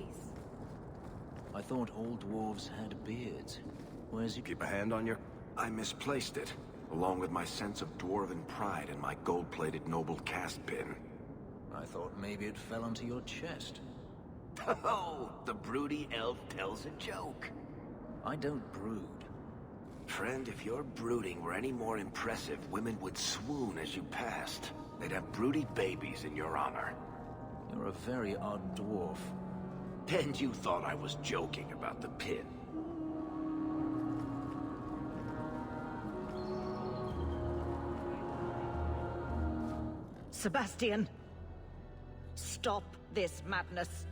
peace. I thought all dwarves had beards. Where's your... Keep a hand on your... I misplaced it, along with my sense of dwarven pride and my gold-plated noble caste pin. I thought maybe it fell onto your chest. Oh, the broody elf tells a joke. I don't brood. Friend, if your brooding were any more impressive, women would swoon as you passed. They'd have broody babies in your honor. You're a very odd dwarf. And you thought I was joking about the pin. Sebastian! Stop this madness.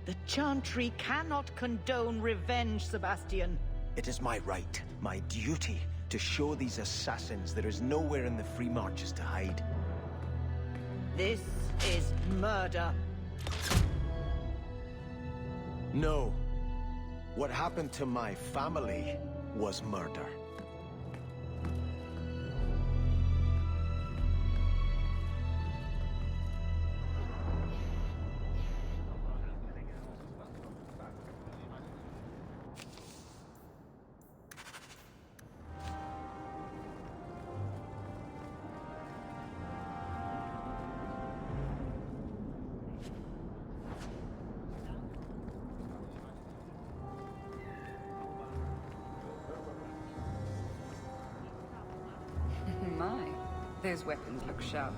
The Chantry cannot condone revenge, Sebastian. It is my right, my duty, to show these assassins there is nowhere in the Free Marches to hide. This is murder. No. What happened to my family was murder. My, those weapons look sharp.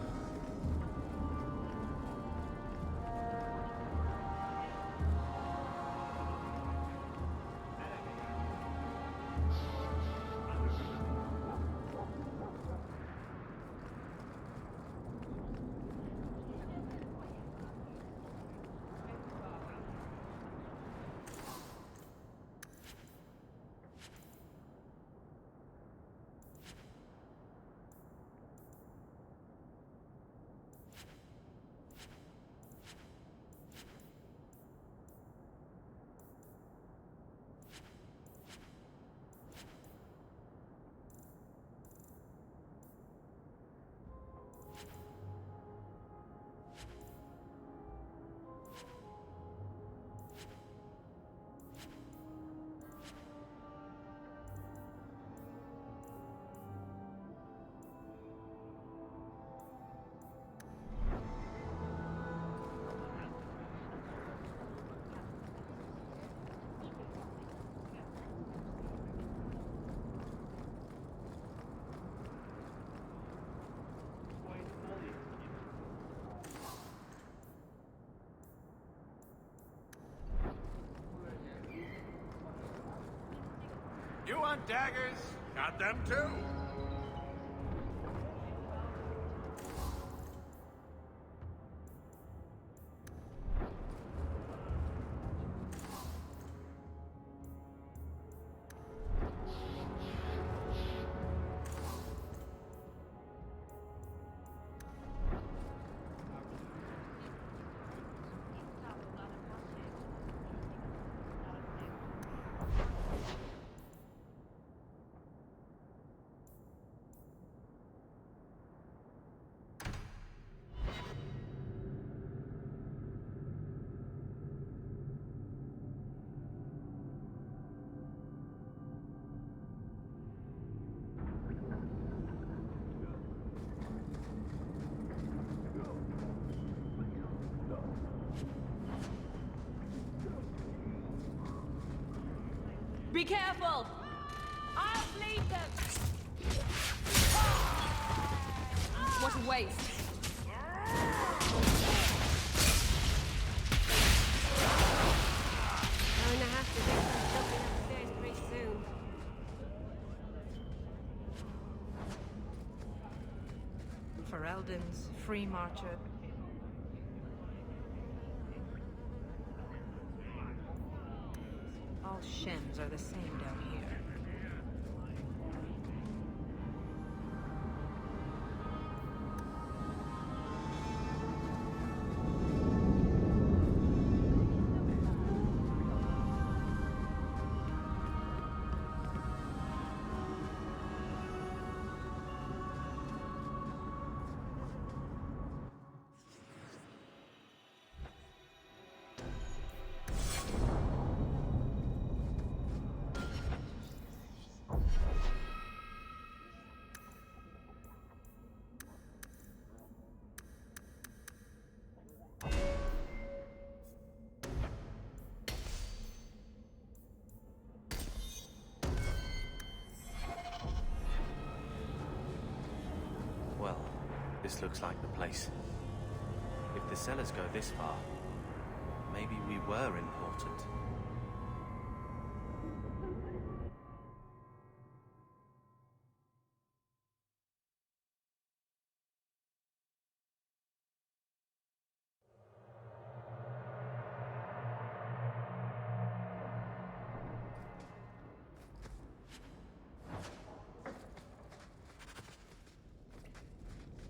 You want daggers? Got them too. Be careful! I'll bleed them! What a waste! I'm gonna have to do some jumping upstairs pretty soon. For Eldon's free marcher. All Shens are the same down here. this looks like the place. If the cellars go this far, maybe we were important.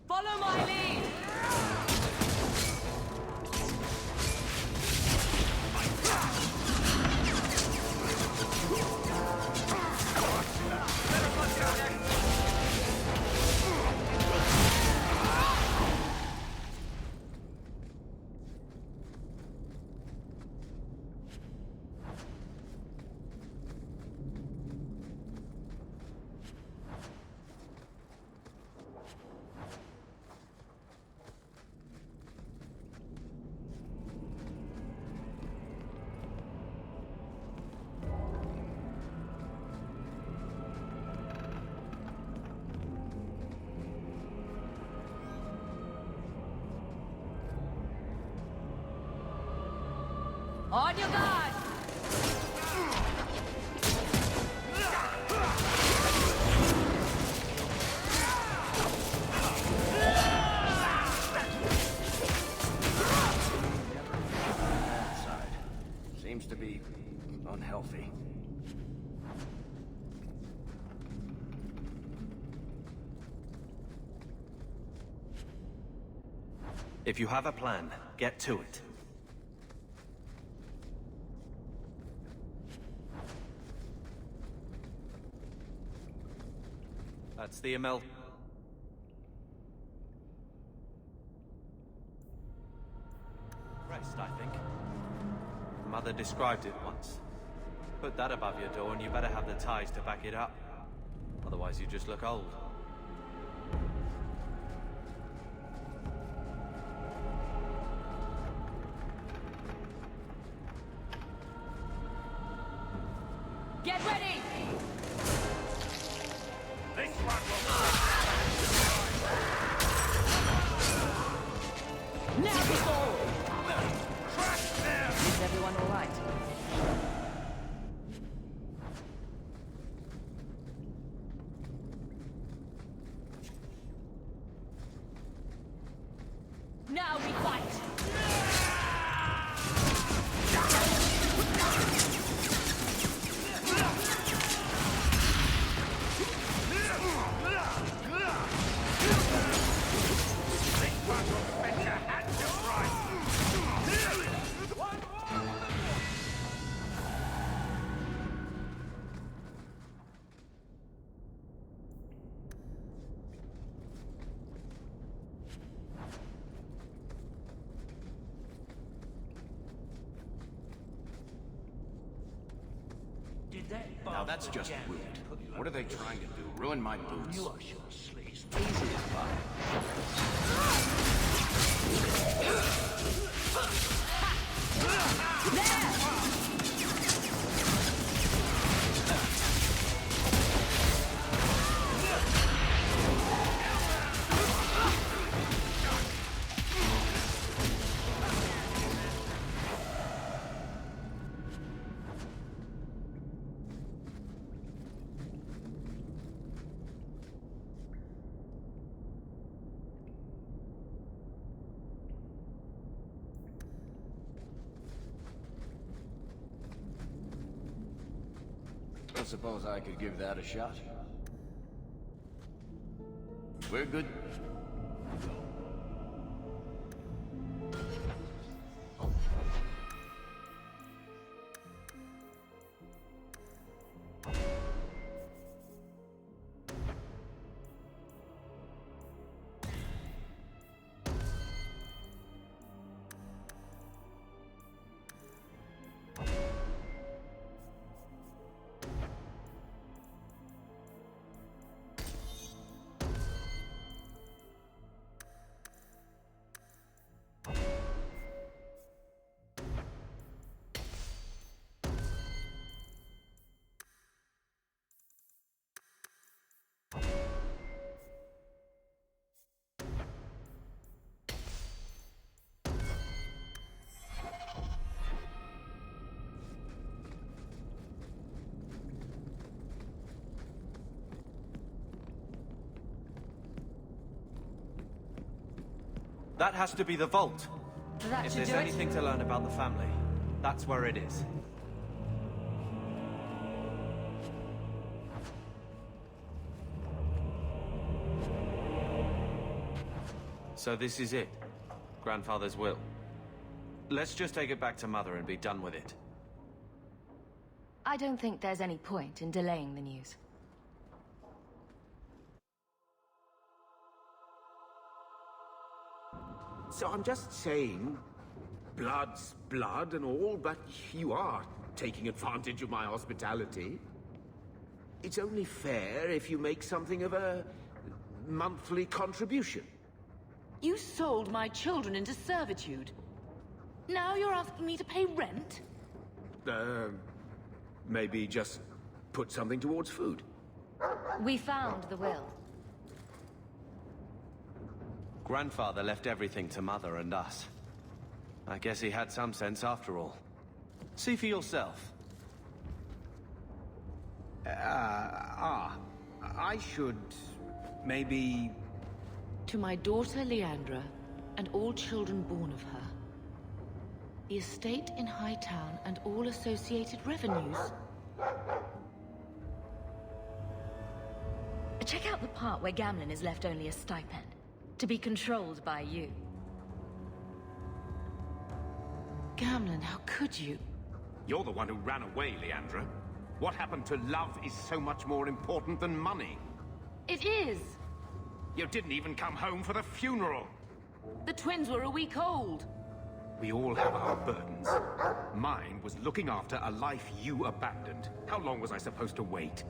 Follow my lead! On your guard! Seems to be unhealthy. If you have a plan, get to it. That's the ML. Rest, I think. Mother described it once. Put that above your door and you better have the ties to back it up. Otherwise you just look old. Get ready! This one will Now we go! crash them! Is everyone all right? Now we fight! This one will bet your hat to right! Now that's just rude. What are they trying to do? Ruin my boots? You are sure sleaze. Easy as pie. I suppose I could give that a shot. We're good. That has to be the vault. That If should there's do it. anything to learn about the family, that's where it is. So this is it. Grandfather's will. Let's just take it back to Mother and be done with it. I don't think there's any point in delaying the news. So I'm just saying, blood's blood and all, but you are taking advantage of my hospitality. It's only fair if you make something of a monthly contribution. You sold my children into servitude. Now you're asking me to pay rent? Maybe just put something towards food. We found the will. Grandfather left everything to Mother and us. I guess he had some sense after all. See for yourself. I should maybe... To my daughter Leandra, and all children born of her. The estate in Hightown and all associated revenues. Check out the part where Gamlen is left only a stipend. To be controlled by you. Gamlen, how could you? You're the one who ran away, Leandra. What happened to love is so much more important than money. It is! You didn't even come home for the funeral. The twins were a week old. We all have our burdens. Mine was looking after a life you abandoned. How long was I supposed to wait?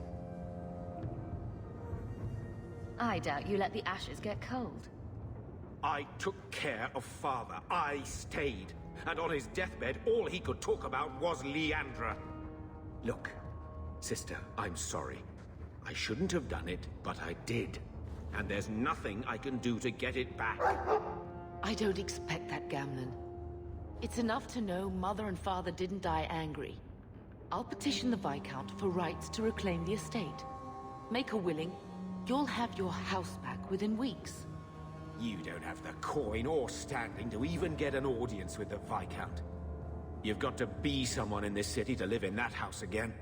I doubt you let the ashes get cold. I took care of Father. I stayed. And on his deathbed, all he could talk about was Leandra. Look, sister, I'm sorry. I shouldn't have done it, but I did. And there's nothing I can do to get it back. I don't expect that, Gamlen. It's enough to know Mother and Father didn't die angry. I'll petition the Viscount for rights to reclaim the estate. Make a willing, you'll have your house back within weeks. You don't have the coin or standing to even get an audience with the Viscount. You've got to be someone in this city to live in that house again.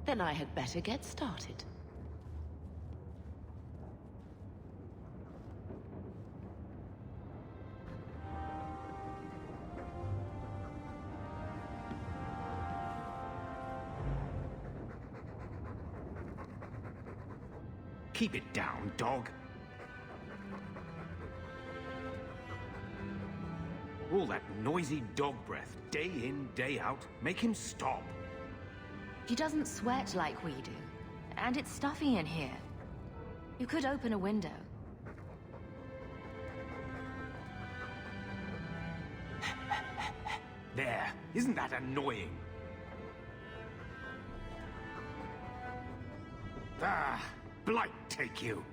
Then I had better get started. Keep it down, dog. All that noisy dog breath, day in, day out, make him stop. He doesn't sweat like we do. And it's stuffy in here. You could open a window. There, isn't that annoying? Ah, blight take you.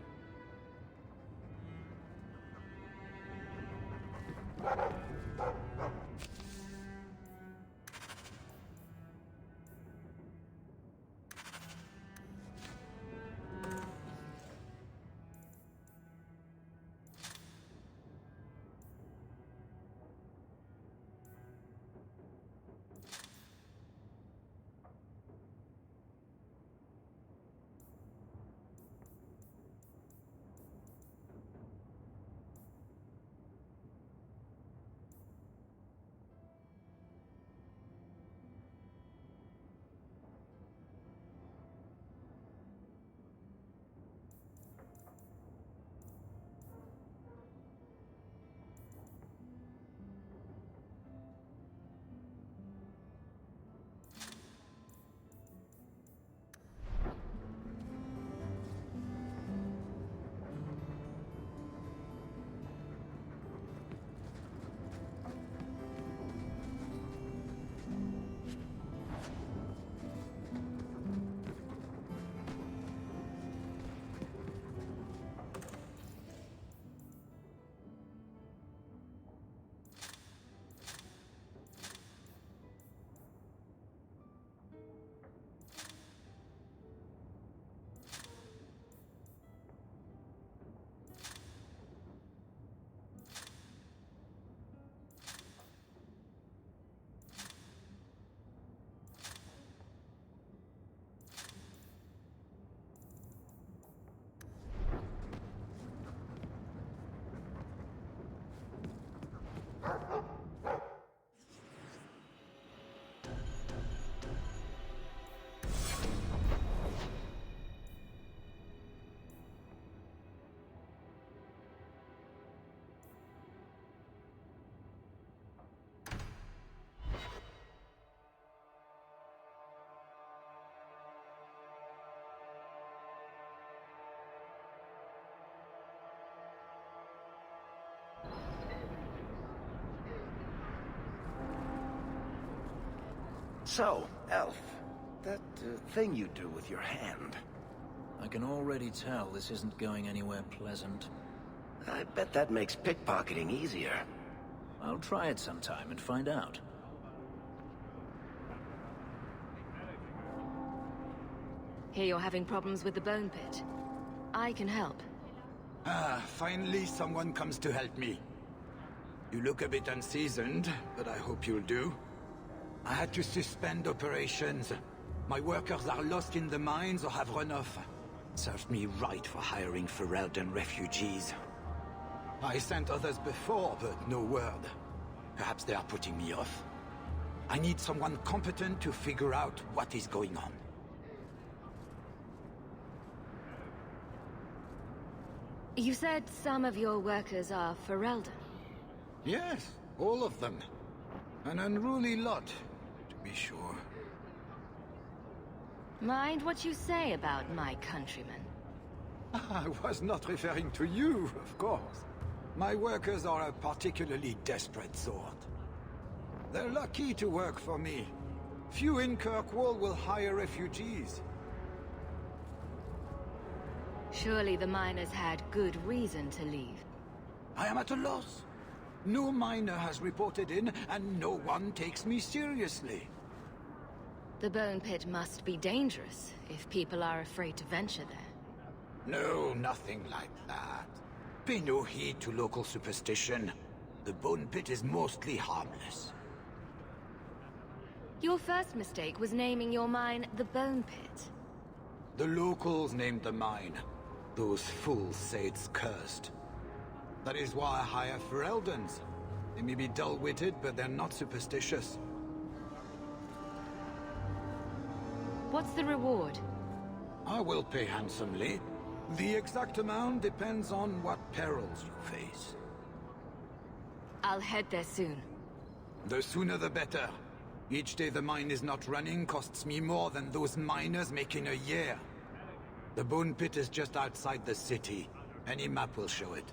So, Elf, that thing you do with your hand. I can already tell this isn't going anywhere pleasant. I bet that makes pickpocketing easier. I'll try it sometime and find out. Hear you're having problems with the bone pit. I can help. Ah, finally someone comes to help me. You look a bit unseasoned, but I hope you'll do. I had to suspend operations. My workers are lost in the mines or have run off. Served me right for hiring Ferelden refugees. I sent others before, but no word. Perhaps they are putting me off. I need someone competent to figure out what is going on. You said some of your workers are Ferelden. Yes, all of them. An unruly lot, to be sure. Mind what you say about my countrymen. I was not referring to you, of course. My workers are a particularly desperate sort. They're lucky to work for me. Few in Kirkwall will hire refugees. Surely the miners had good reason to leave. I am at a loss. No miner has reported in, and no one takes me seriously. The bone pit must be dangerous if people are afraid to venture there. No, nothing like that. Pay no heed to local superstition. The bone pit is mostly harmless. Your first mistake was naming your mine the Bone Pit. The locals named the mine. Those fools say it's cursed. That is why I hire Fereldans. They may be dull-witted, but they're not superstitious. What's the reward? I will pay handsomely. The exact amount depends on what perils you face. I'll head there soon. The sooner the better. Each day the mine is not running costs me more than those miners make in a year. The bone pit is just outside the city. Any map will show it.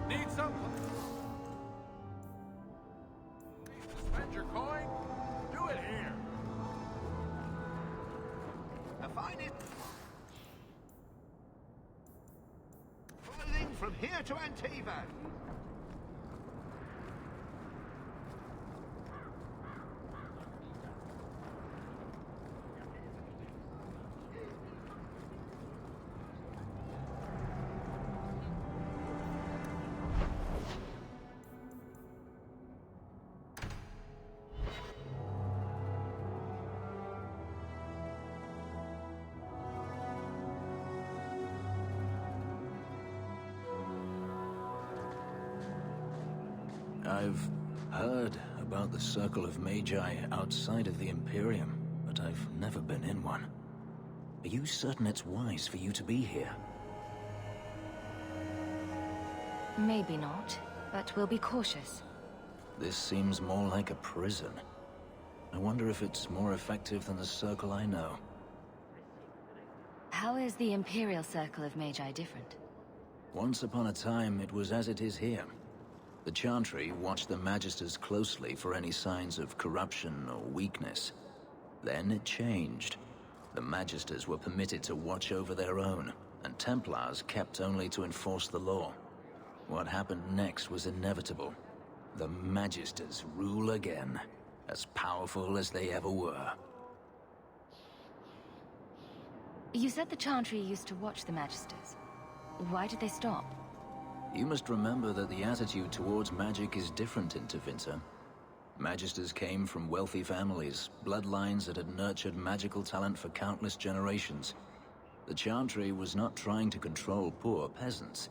Need some? Spend your coin? Do it here. I find it. Clothing from here to Antiva. I've heard about the Circle of Magi outside of the Imperium, but I've never been in one. Are you certain it's wise for you to be here? Maybe not, but we'll be cautious. This seems more like a prison. I wonder if it's more effective than the Circle I know. How is the Imperial Circle of Magi different? Once upon a time, it was as it is here. The Chantry watched the Magisters closely for any signs of corruption or weakness. Then it changed. The Magisters were permitted to watch over their own, and Templars kept only to enforce the law. What happened next was inevitable. The Magisters rule again, as powerful as they ever were. You said the Chantry used to watch the Magisters. Why did they stop? You must remember that the attitude towards magic is different in Tevinter. Magisters came from wealthy families, bloodlines that had nurtured magical talent for countless generations. The Chantry was not trying to control poor peasants,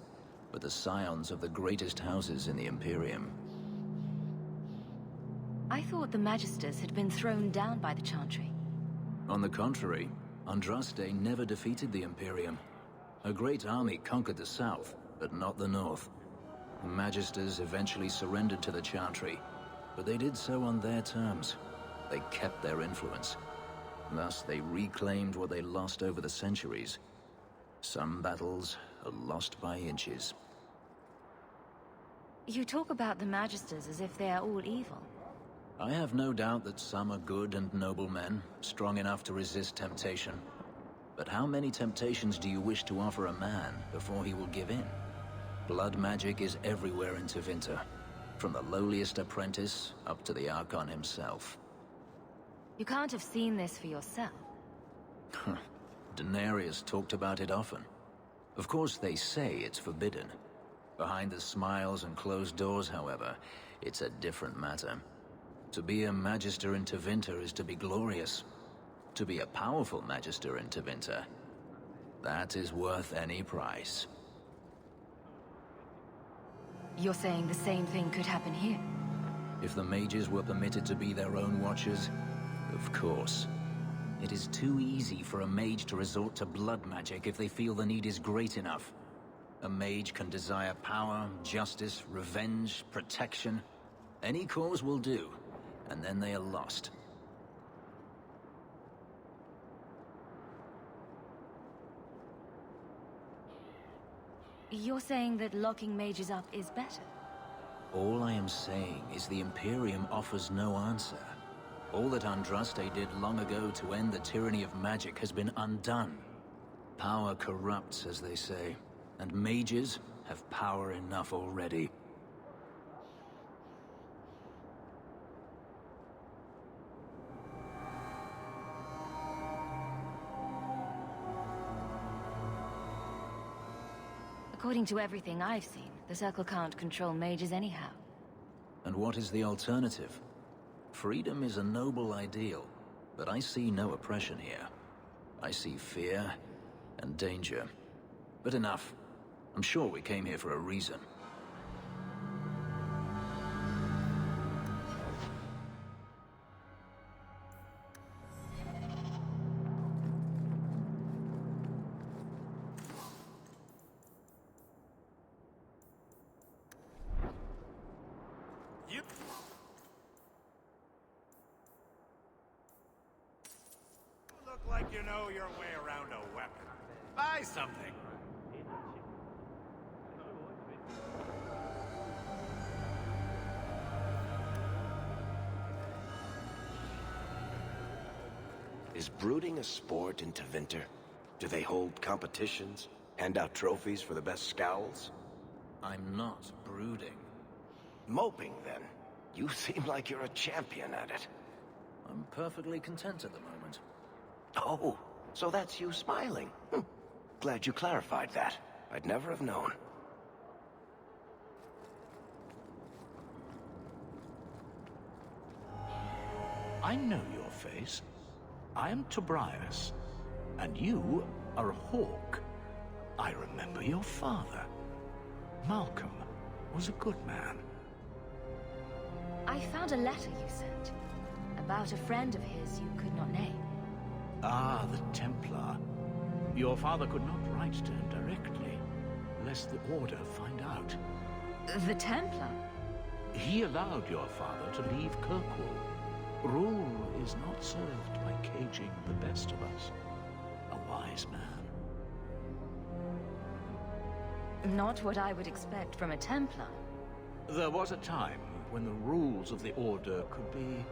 but the scions of the greatest houses in the Imperium. I thought the Magisters had been thrown down by the Chantry. On the contrary, Andraste never defeated the Imperium. A great army conquered the south, but not the north. The Magisters eventually surrendered to the Chantry, but they did so on their terms. They kept their influence. Thus, they reclaimed what they lost over the centuries. Some battles are lost by inches. You talk about the Magisters as if they are all evil. I have no doubt that some are good and noble men, strong enough to resist temptation. But how many temptations do you wish to offer a man before he will give in? Blood magic is everywhere in Tevinter, from the lowliest apprentice up to the Archon himself. You can't have seen this for yourself. Daenerys talked about it often. Of course, they say it's forbidden. Behind the smiles and closed doors, however, it's a different matter. To be a Magister in Tevinter is to be glorious. To be a powerful Magister in Tevinter, that is worth any price. You're saying the same thing could happen here? If the mages were permitted to be their own watchers, of course. It is too easy for a mage to resort to blood magic if they feel the need is great enough. A mage can desire power, justice, revenge, protection. Any cause will do, and then they are lost. You're saying that locking mages up is better? All I am saying is the Imperium offers no answer. All that Andraste did long ago to end the tyranny of magic has been undone. Power corrupts, as they say, and mages have power enough already. According to everything I've seen, the Circle can't control mages anyhow. And what is the alternative? Freedom is a noble ideal, but I see no oppression here. I see fear and danger. But enough. I'm sure we came here for a reason. Look like you know your way around a weapon. Buy something. Is brooding a sport in Tevinter? Do they hold competitions? Hand out trophies for the best scowls? I'm not brooding. Moping, then. You seem like you're a champion at it. I'm perfectly content at the moment. Oh, so that's you smiling. Glad you clarified that. I'd never have known. I know your face. I am Tobias, and you are a hawk. I remember your father. Malcolm was a good man. I found a letter you sent about a friend of his you could not name. Ah, the Templar. Your father could not write to him directly, lest the Order find out. The Templar? He allowed your father to leave Kirkwall. Rule is not served by caging the best of us. A wise man. Not what I would expect from a Templar. There was a time when the rules of the Order could be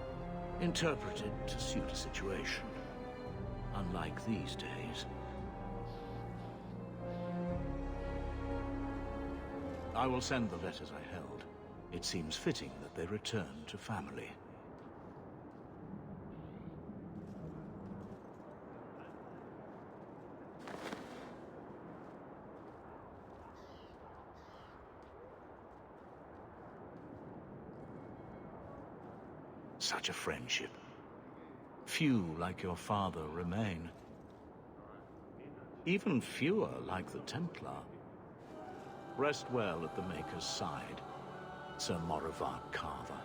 interpreted to suit a situation. Unlike these days. I will send the letters I held. It seems fitting that they return to family. Such a friendship. Few like your father remain. Even fewer like the Templar. Rest well at the Maker's side, Sir Moravat Carver.